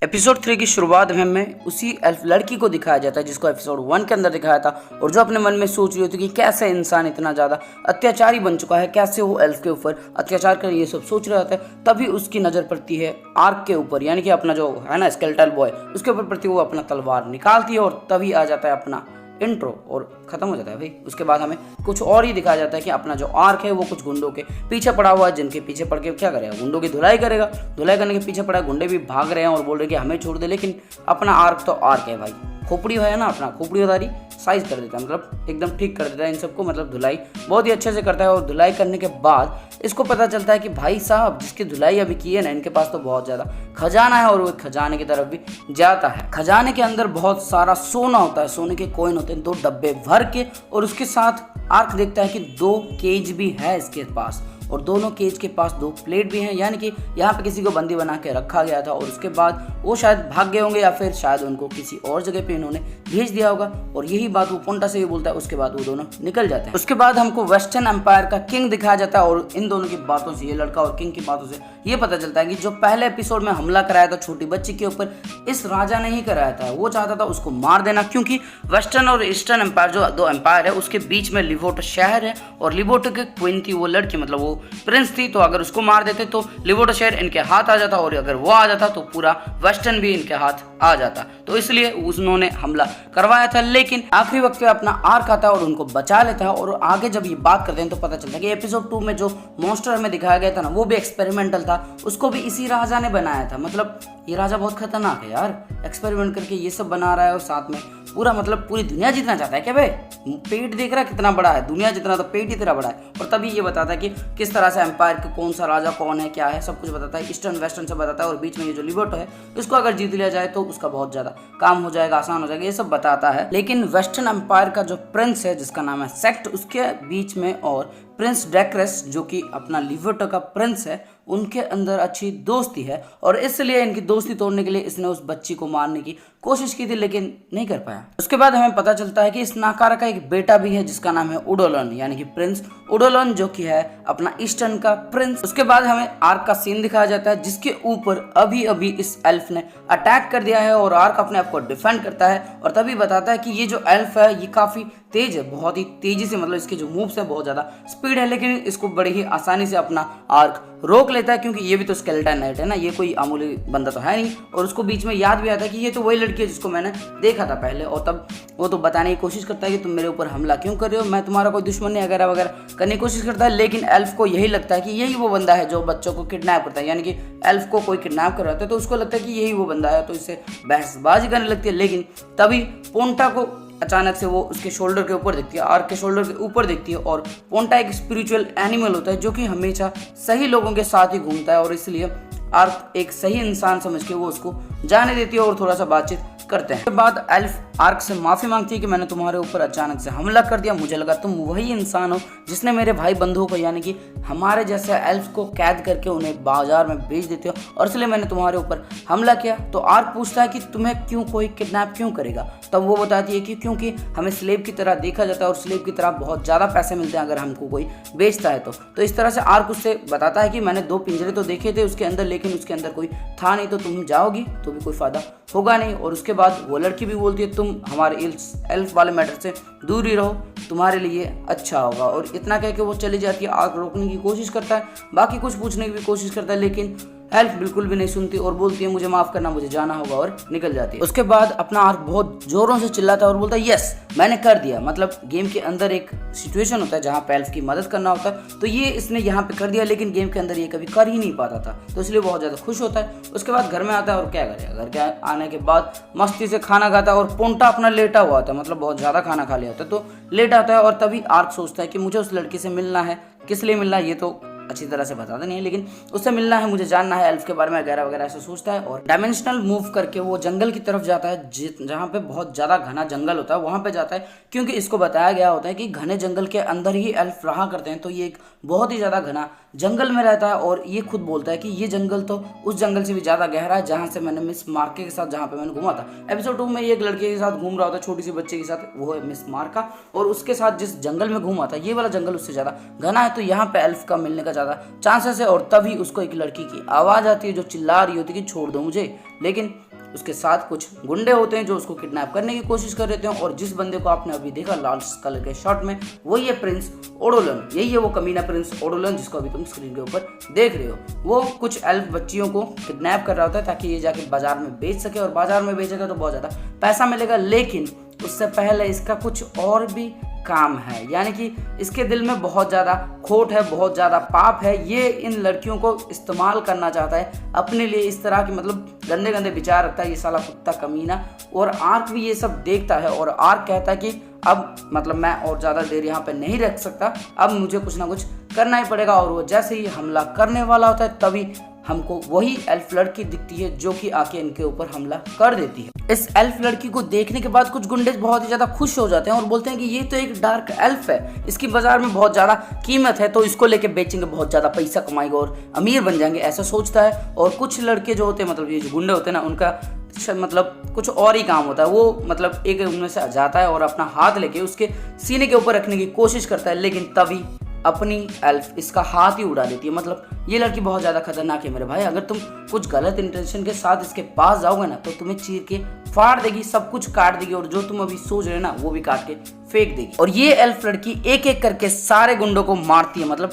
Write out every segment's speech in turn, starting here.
Episode 3 की शुरुआत में हमें उसी एल्फ लड़की को दिखाया जाता है जिसको एपिसोड 1 के अंदर दिखाया था और जो अपने मन में सोच रही होती है कि कैसे इंसान इतना ज़्यादा अत्याचारी बन चुका है, कैसे वो एल्फ के ऊपर अत्याचार कर ये सब सोच रहा होता है। तभी उसकी नज़र पड़ती है आर्क के ऊपर, यानी कि अपना जो है ना स्केलेटल बॉय, उसके ऊपर पड़ती है। वो अपना तलवार निकालती है और तभी आ जाता है अपना इंट्रो और ख़त्म हो जाता है भाई। उसके बाद हमें कुछ और ही दिखाया जाता है कि अपना जो आर्क है वो कुछ गुंडों के पीछे पड़ा हुआ है, जिनके पीछे पड़ के क्या करेगा, गुंडों की धुलाई करेगा। धुलाई करने के पीछे पड़ा है, गुंडे भी भाग रहे हैं और बोल रहे हैं कि हमें छोड़ दे, लेकिन अपना आर्क तो आर्क है भाई, खोपड़ी है ना, अपना खोपड़ीदारी साइज कर देता है, मतलब एकदम ठीक कर देता है इन सबको, मतलब धुलाई बहुत ही अच्छे से करता है। और धुलाई करने के बाद इसको पता चलता है कि भाई साहब जिसकी धुलाई अभी की है ना, इनके पास तो बहुत ज़्यादा खजाना है और वो खजाने की तरफ भी जाता है। खजाने के अंदर बहुत सारा सोना होता है, सोने के कॉइन होते हैं 2 डब्बे भर के, और उसके साथ आर्क देखता है कि 2 केज भी है इसके पास और दोनों केज के पास 2 प्लेट भी हैं, यानी कि यहाँ पे किसी को बंदी बना के रखा गया था और उसके बाद वो शायद भाग गए होंगे या फिर शायद उनको किसी और जगह पे इन्होंने भेज दिया होगा। और यही बात वो पोंटा से भी बोलता है। उसके बाद वो दोनों निकल जाते हैं। उसके बाद हमको वेस्टर्न एम्पायर का किंग दिखाया जाता है और इन दोनों की बातों से, ये लड़का और किंग की बातों से ये पता चलता है कि जो पहले एपिसोड में हमला कराया था छोटी बच्ची के ऊपर, इस राजा ने ही कराया था। वो चाहता था उसको मार देना, क्योंकि वेस्टर्न और ईस्टर्न एम्पायर जो 2 एम्पायर है उसके बीच में लिवोट शहर है और लिवोट की क्वीन थी वो लड़की, मतलब वो प्रिंस थी। तो अगर उसको मार देते तो लिवोट शहर इनके हाथ आ जाता और अगर वो आ जाता तो पूरा वेस्टर्न भी इनके हाथ आ जाता। तो इसलिए उन्होंने हमला करवाया था। लेकिन आखिरी वक्त पे अपना आर्क आता है और उनको बचा लेता है। और आगे जब ये बात करते हैं तो पता चलता है कि एपिसोड 2 में जो मॉन्स्टर हमें दिखाया गया था ना, वो भी एक्सपेरिमेंटल था, उसको भी इसी राजा ने बनाया था। मतलब ये राजा बहुत खतरनाक है यार, एक्सपेरिमेंट करके ये सब बना रहा है और साथ में पूरा मतलब पूरी दुनिया जीतना चाहता है क्या भाई। पेट देख रहा है कितना बड़ा है, दुनिया जितना तो पेट ही तेरा बड़ा है। और तभी ये बताता है कि किस तरह से एम्पायर के कौन सा राजा कौन है, क्या है, सब कुछ बताता है। ईस्टर्न वेस्टर्न से बताता है और बीच में ये जो लिबर्टो है इसको अगर जीत लिया जाए तो उसका बहुत ज़्यादा काम हो जाएगा, आसान हो जाएगा, ये सब बताता है। लेकिन वेस्टर्न एम्पायर का जो प्रिंस है जिसका नाम है सेक्ट, उसके बीच में और प्रिंस डेक्रेस जो कि अपना लिबर्टो का प्रिंस है, उनके अंदर अच्छी दोस्ती है और इसलिए इनकी दोस्ती तोड़ने के लिए इसने उस बच्ची को मारने की कोशिश की थी लेकिन नहीं कर पाया। उसके बाद हमें पता चलता है कि इस नाकारा का एक बेटा भी है जिसका नाम है उडोलन, यानी कि प्रिंस उडोलन, जो कि है अपना ईस्टर्न का प्रिंस। उसके बाद हमें आर्क का सीन दिखाया जाता है जिसके ऊपर अभी अभी इस एल्फ ने अटैक कर दिया है और आर्क अपने आप को डिफेंड करता है। और तभी बताता है कि ये जो एल्फ है ये काफ़ी तेज है, बहुत ही तेजी से, मतलब इसके जो मूव्स है बहुत ज़्यादा स्पीड है, लेकिन इसको बड़ी ही आसानी से अपना आर्क रोक लेता है, क्योंकि ये भी तो स्केलेटन नाइट है ना, ये कोई मामूली बंदा तो है नहीं। और उसको बीच में याद भी आता है कि ये तो वही लड़की है जिसको मैंने देखा था पहले। और तब वो तो बताने की कोशिश करता है कि तुम मेरे ऊपर हमला क्यों कर रहे हो, मैं तुम्हारा कोई दुश्मन नहीं, वगैरह वगैरह करने की कोशिश करता है। लेकिन एल्फ को यही लगता है कि यही वो बंदा है जो बच्चों को किडनैप करता है, यानी कि एल्फ को कोई किडनैप कर रहा है तो उसको लगता है कि यही वो बंदा है, तो इससे बहसबाजी करने लगती है। लेकिन तभी पोंटा को अचानक से वो उसके शोल्डर के ऊपर दिखती है, आर्क के शोल्डर के ऊपर दिखती है। और पोंटा एक स्पिरिचुअल एनिमल होता है जो कि हमेशा सही लोगों के साथ ही घूमता है और इसलिए आर्क एक सही इंसान समझ के वो उसको जाने देती है और थोड़ा सा बातचीत करते हैं। उसके बाद एल्फ आर्क से माफ़ी मांगती है कि मैंने तुम्हारे ऊपर अचानक से हमला कर दिया, मुझे लगा तुम वही इंसान हो जिसने मेरे भाई बंधुओं को, यानी कि हमारे जैसे एल्फ को कैद करके उन्हें बाजार में बेच देते हो और इसलिए मैंने तुम्हारे ऊपर हमला किया। तो आर्क पूछता है कि तुम्हें क्यों कोई किडनैप क्यों करेगा। तब वो बताती है कि क्योंकि हमें स्लेव की तरह देखा जाता है और स्लेव की तरह बहुत ज़्यादा पैसे मिलते हैं अगर हमको कोई बेचता है तो इस तरह से आर्क उससे बताता है कि मैंने 2 पिंजरे तो देखे थे उसके अंदर, लेकिन उसके अंदर कोई था नहीं, तो तुम जाओगी तो भी कोई फ़ायदा होगा नहीं। और उसके बाद वो लड़की भी बोलती है तुम हमारे एल्फ वाले मैटर से दूर ही रहो, तुम्हारे लिए अच्छा होगा। और इतना कह के वो चली जाती है। आग रोकने की कोशिश करता है, बाकी कुछ पूछने की भी कोशिश करता है, लेकिन एल्फ बिल्कुल भी नहीं सुनती और बोलती है मुझे माफ़ करना, मुझे जाना होगा, और निकल जाती है। उसके बाद अपना आर्क बहुत ज़ोरों से चिल्लाता है और बोलता है यस मैंने कर दिया। मतलब गेम के अंदर एक सिचुएशन होता है जहाँ पे एल्फ की मदद करना होता है, तो ये इसने यहाँ पे कर दिया, लेकिन गेम के अंदर ये कभी कर ही नहीं पाता था, तो इसलिए बहुत ज़्यादा खुश होता है। उसके बाद घर में आता है और क्या करेगा, घर के आने के बाद मस्ती से खाना खाता है और पोंटा अपना लेटा हुआ होता है, मतलब बहुत ज़्यादा खाना खा लिया होता है, तो लेटा आता है। और तभी आर्क सोचता है कि मुझे उस लड़की से मिलना है, किस लिए मिलना है ये तो अच्छी तरह से बताता नहीं है, लेकिन उससे मिलना है, मुझे जानना है एल्फ के बारे में, वगैरह वगैरह ऐसा सोचता है। और डायमेंशनल मूव करके वो जंगल की तरफ जाता है जहाँ पे बहुत ज़्यादा घना जंगल होता है, वहाँ पे जाता है, क्योंकि इसको बताया गया होता है कि घने जंगल के अंदर ही एल्फ रहा करते हैं। तो ये एक बहुत ही ज़्यादा घना जंगल में रहता है और ये खुद बोलता है कि ये जंगल तो उस जंगल से भी ज़्यादा गहरा है जहाँ से मैंने मिस मार्के के साथ, जहाँ पे मैंने घूमा था। एपिसोड 2 में ये एक लड़के के साथ घूम रहा होता है, छोटी सी बच्चे के साथ, वो है मिस मार्का, और उसके साथ जिस जंगल में घूमा था ये वाला जंगल उससे ज़्यादा घना है, तो यहाँ पे एल्फ का मिलने का ज़्यादा चांसेस है। और तभी उसको एक लड़की की आवाज़ आती है जो चिल्ला रही होती है कि छोड़ दो मुझे, लेकिन उसके साथ कुछ गुंडे होते हैं जो उसको किडनैप करने की कोशिश कर रहे हैं। और जिस बंदे को आपने अभी देखा लाल कलर के शर्ट में, वही है प्रिंस ओडोलन। यही है वो कमीना प्रिंस ओडोलन जिसको अभी तुम स्क्रीन के ऊपर देख रहे हो। वो कुछ एल्फ बच्चियों को किडनैप कर रहा होता है ताकि ये जाके बाजार में बेच सके, और बाजार में बेचेगा तो बहुत ज़्यादा पैसा मिलेगा। लेकिन उससे पहले इसका कुछ और भी काम है, यानी कि इसके दिल में बहुत ज़्यादा खोट है, बहुत ज़्यादा पाप है। ये इन लड़कियों को इस्तेमाल करना चाहता है अपने लिए। इस तरह की मतलब गंदे गंदे विचार रखता है ये साला कुत्ता कमीना। और आर्क भी ये सब देखता है और आर्क कहता है कि अब मतलब मैं और ज़्यादा देर यहाँ पे नहीं रख सकता, अब मुझे कुछ ना कुछ करना ही पड़ेगा। और वो जैसे ही हमला करने वाला होता है तभी हमको वही एल्फ लड़की दिखती है जो कि आके इनके ऊपर हमला कर देती है। इस एल्फ लड़की को देखने के बाद कुछ गुंडे बहुत ही ज्यादा खुश हो जाते हैं और बोलते हैं कि ये तो एक डार्क एल्फ है, इसकी बाजार में बहुत ज्यादा कीमत है, तो इसको लेके बेचेंगे, बहुत ज्यादा पैसा कमाएगा और अमीर बन जाएंगे, ऐसा सोचता है। और कुछ लड़के जो होते हैं मतलब ये जो गुंडे होते हैं ना, उनका मतलब कुछ और ही काम होता है। वो मतलब एक उनमें से जाता है और अपना हाथ लेके उसके सीने के ऊपर रखने की कोशिश करता है, लेकिन तभी अपनी एल्फ इसका हाथ ही उड़ा देती है। मतलब ये लड़की बहुत ज़्यादा खतरनाक है मेरे भाई। अगर तुम कुछ गलत इंटेंशन के साथ इसके पास जाओगे ना तो तुम्हें चीर के फाड़ देगी, सब कुछ काट देगी, और जो तुम अभी सोच रहे हो ना वो भी काट के फेंक देगी। और ये एल्फ लड़की एक एक करके सारे गुंडों को मारती है, मतलब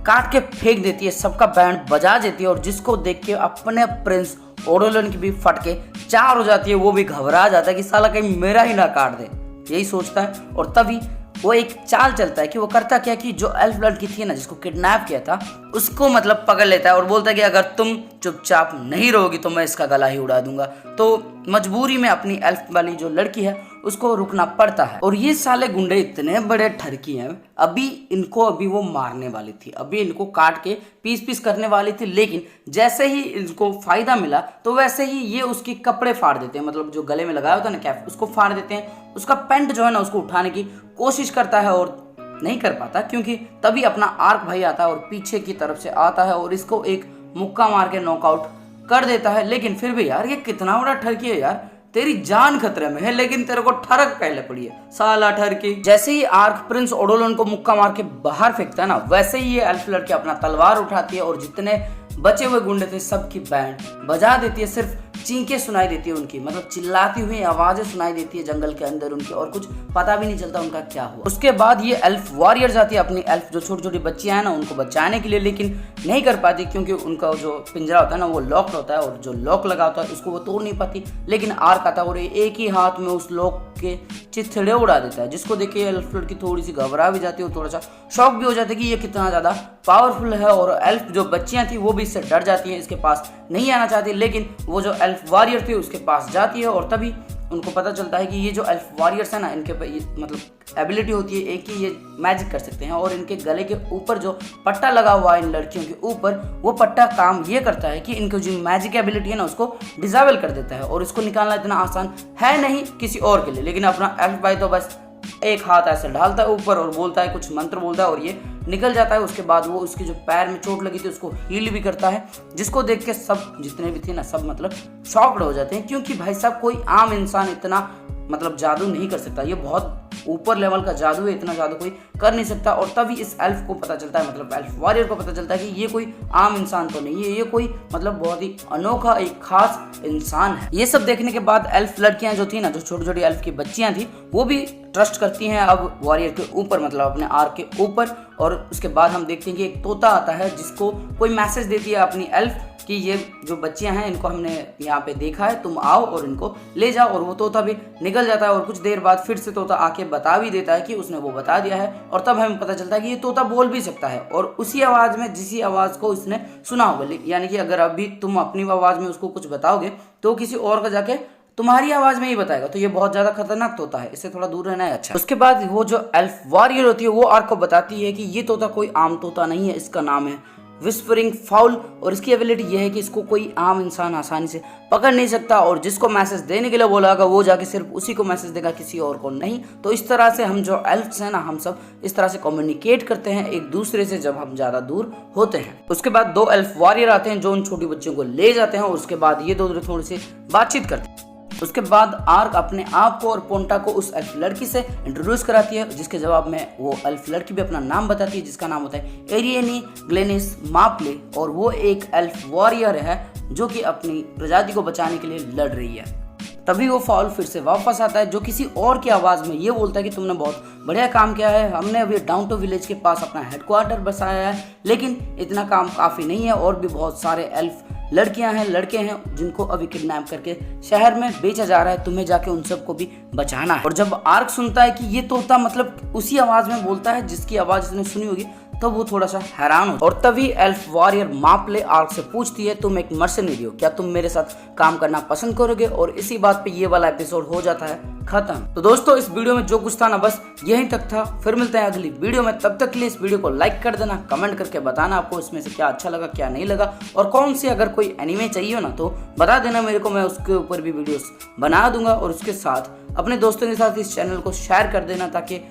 काट के फेंक देती है, सबका बैंड बजा देती है। और जिसको देख के अपने प्रिंस ओडोलन की भी फट के चार हो जाती है। वो भी घबरा जाता है कि साला कहीं मेरा ही ना काट दे, यही सोचता है। और तभी वो एक चाल चलता है कि वो करता क्या कि जो एल्फ लड़की थी ना जिसको किडनैप किया था उसको मतलब पकड़ लेता है और बोलता है कि अगर तुम चुपचाप नहीं रहोगी तो मैं इसका गला ही उड़ा दूंगा। तो मजबूरी में अपनी एल्फ वाली जो लड़की है उसको रुकना पड़ता है। और ये साले गुंडे इतने बड़े ठरकी हैं, अभी वो मारने वाली थी, अभी इनको काट के पीस पीस करने वाली थी, लेकिन जैसे ही इनको फायदा मिला तो वैसे ही ये उसके कपड़े फाड़ देते हैं, मतलब जो गले में लगाया होता है ना कैप, उसको फाड़ देते हैं। उसका पैंट जो है ना उसको उठाने की कोशिश करता है और नहीं कर पाता, क्योंकि तभी अपना आर्क भाई आता है और पीछे की तरफ से आता है और इसको एक मुक्का मार के नॉकआउट कर देता है। लेकिन फिर भी यार ये कितना बड़ा ठरकी है यार, तेरी जान खतरे में है लेकिन तेरे को ठरक पहले पड़ी है साला ठरकी। जैसे ही आर्क प्रिंस ओडोलन को मुक्का मार के बाहर फेंकता है ना, वैसे ही ये एल्फ लड़की अपना तलवार उठाती है और जितने बचे हुए गुंडे थे सबकी बैंड बजा देती है। सिर्फ चींकें सुनाई देती है उनकी, मतलब चिल्लाती हुई आवाजें सुनाई देती है जंगल के अंदर उनकी, और कुछ पता भी नहीं चलता उनका क्या हुआ। उसके बाद ये एल्फ वॉरियर जाती है अपनी एल्फ जो छोटी छोटी बच्चियां हैं ना उनको बचाने के लिए, लेकिन नहीं कर पाती क्योंकि उनका जो पिंजरा होता है ना वो लॉक होता है और जो लॉक लगा होता है उसको वो तोड़ नहीं पाती। लेकिन आर्क आता है और एक ही हाथ में उस लॉक के चिथड़े उड़ा देता है, जिसको देख के एल्फ लड़की थोड़ी सी घबरा भी जाती है और थोड़ा सा शॉक भी हो जाता है कि ये कितना ज्यादा पावरफुल है। और एल्फ जो बच्चियां थी वो भी इससे डर जाती हैं, इसके पास नहीं आना चाहती, लेकिन वो जो एल्फ वॉरियर थी उसके पास जाती है और तभी उनको पता चलता है कि ये जो एल्फ वॉरियर्स है ना इनके मतलब एबिलिटी होती है एक ही, ये मैजिक कर सकते हैं। और इनके गले के ऊपर जो पट्टा लगा हुआ है इन लड़कियों के ऊपर, वो पट्टा काम ये करता है कि इनको जो मैजिक एबिलिटी है ना उसको डिसेबल कर देता है और इसको निकालना इतना आसान है नहीं किसी और के लिए। लेकिन अपना एल्फ भाई तो बस एक हाथ ऐसे डालता है ऊपर और बोलता है, कुछ मंत्र बोलता है और ये निकल जाता है। उसके बाद वो उसकी जो पैर में चोट लगी थी उसको हील भी करता है, जिसको देख के सब जितने भी थे ना सब मतलब शॉक्ड हो जाते हैं, क्योंकि भाई साहब कोई आम इंसान इतना मतलब जादू नहीं कर सकता, ये बहुत ऊपर लेवल का जादू है, इतना जादू कोई कर नहीं सकता। और तभी इस एल्फ को पता चलता है, मतलब एल्फ वॉरियर को पता चलता है कि ये कोई आम इंसान तो नहीं है, ये कोई मतलब बहुत ही अनोखा एक खास इंसान है। ये सब देखने के बाद एल्फ लड़कियां जो थी ना, जो छोटी छोटी एल्फ की बच्चियां थी, वो भी ट्रस्ट करती हैं अब वॉरियर के ऊपर, मतलब अपने आर्क के ऊपर। और उसके बाद हम देखते हैं कि एक तोता आता है जिसको कोई मैसेज देती है अपनी एल्फ कि ये जो बच्चियां हैं इनको हमने यहाँ पे देखा है, तुम आओ और इनको ले जाओ। और वो तोता भी निकल जाता है और कुछ देर बाद फिर से तोता आके बता भी देता है कि उसने वो बता दिया है। और तब हमें पता चलता है कि ये तोता बोल भी सकता है और उसी आवाज़ में जिसी आवाज़ को उसने सुना होगा, यानी कि अगर अभी तुम अपनी आवाज़ में उसको कुछ बताओगे तो किसी और का जाके तुम्हारी आवाज में ही बताएगा। तो ये बहुत ज्यादा खतरनाक तोता है, इससे थोड़ा दूर रहना है अच्छा। उसके बाद वो जो एल्फ वॉरियर होती है वो आर्क को बताती है कि ये तोता कोई आम तोता नहीं है, इसका नाम है विस्परिंग फाउल और इसकी एबिलिटी ये है कि इसको कोई आम इंसान आसानी से पकड़ नहीं सकता और जिसको मैसेज देने के लिए बोला होगा वो जाके सिर्फ उसी को मैसेज देगा, किसी और को नहीं। तो इस तरह से हम जो एल्फ्स हैं ना, हम सब इस तरह से कम्युनिकेट करते हैं एक दूसरे से जब हम ज़्यादा दूर होते हैं। उसके बाद दो एल्फ वॉरियर आते हैं जो उन छोटी बच्चियों को ले जाते हैं और उसके बाद ये दो थोड़ी सी बातचीत करते हैं। उसके बाद आर्क अपने आप को और पोंटा को उस एल्फ लड़की से इंट्रोड्यूस कराती है, जिसके जवाब में वो एल्फ लड़की भी अपना नाम बताती है, जिसका नाम होता है एरियनी ग्लेनिस माप्ले, और वो एक एल्फ वॉरियर है जो कि अपनी प्रजाति को बचाने के लिए लड़ रही है। तभी वो फाउल फिर से वापस आता है, जो किसी और की आवाज़ में ये बोलता है कि तुमने बहुत बढ़िया काम किया है, हमने अभी डाउनटो विलेज के पास अपना हेडक्वार्टर बसाया है, लेकिन इतना काम काफ़ी नहीं है, और भी बहुत सारे एल्फ लड़कियां हैं, लड़के हैं जिनको अभी किडनैप करके शहर में बेचा जा रहा है, तुम्हें जाके उन सबको भी बचाना है। और जब आर्क सुनता है कि ये तोता मतलब उसी आवाज़ में बोलता है जिसकी आवाज़ उसने सुनी होगी, तो वो थोड़ा सा हैरान हो। और तभी एल्फ वॉरियर माप्ले आर्क से पूछती है, तुम एक मर्सनरी हो, क्या तुम मेरे साथ काम करना पसंद करोगे? और इसी बात पे ये वाला एपिसोड हो जाता है खत्म। तो दोस्तों इस वीडियो में जो कुछ था ना बस यहीं तक था। फिर मिलते हैं अगली वीडियो में, तब तक के लिए इस वीडियो को लाइक कर देना, कमेंट करके बताना आपको इसमें से क्या अच्छा लगा क्या नहीं लगा, और कौन सी अगर कोई एनीमे चाहिए हो ना तो बता देना मेरे को, मैं उसके ऊपर भी वीडियोस बना दूंगा। और उसके साथ अपने दोस्तों के साथ इस चैनल को शेयर कर देना ताकि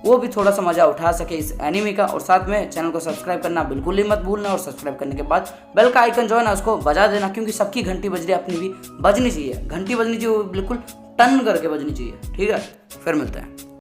वो भी थोड़ा सा मजा उठा सके इस एनीमे का। और साथ में चैनल को सब्सक्राइब करना बिल्कुल ही मत भूलना, और सब्सक्राइब करने के बाद बेल का आइकन जो है ना उसको बजा देना, क्योंकि सबकी घंटी बज रही है, अपनी भी बजनी चाहिए, घंटी बजनी चाहिए, वो बिल्कुल टन करके बजनी चाहिए। ठीक है, फिर मिलते हैं।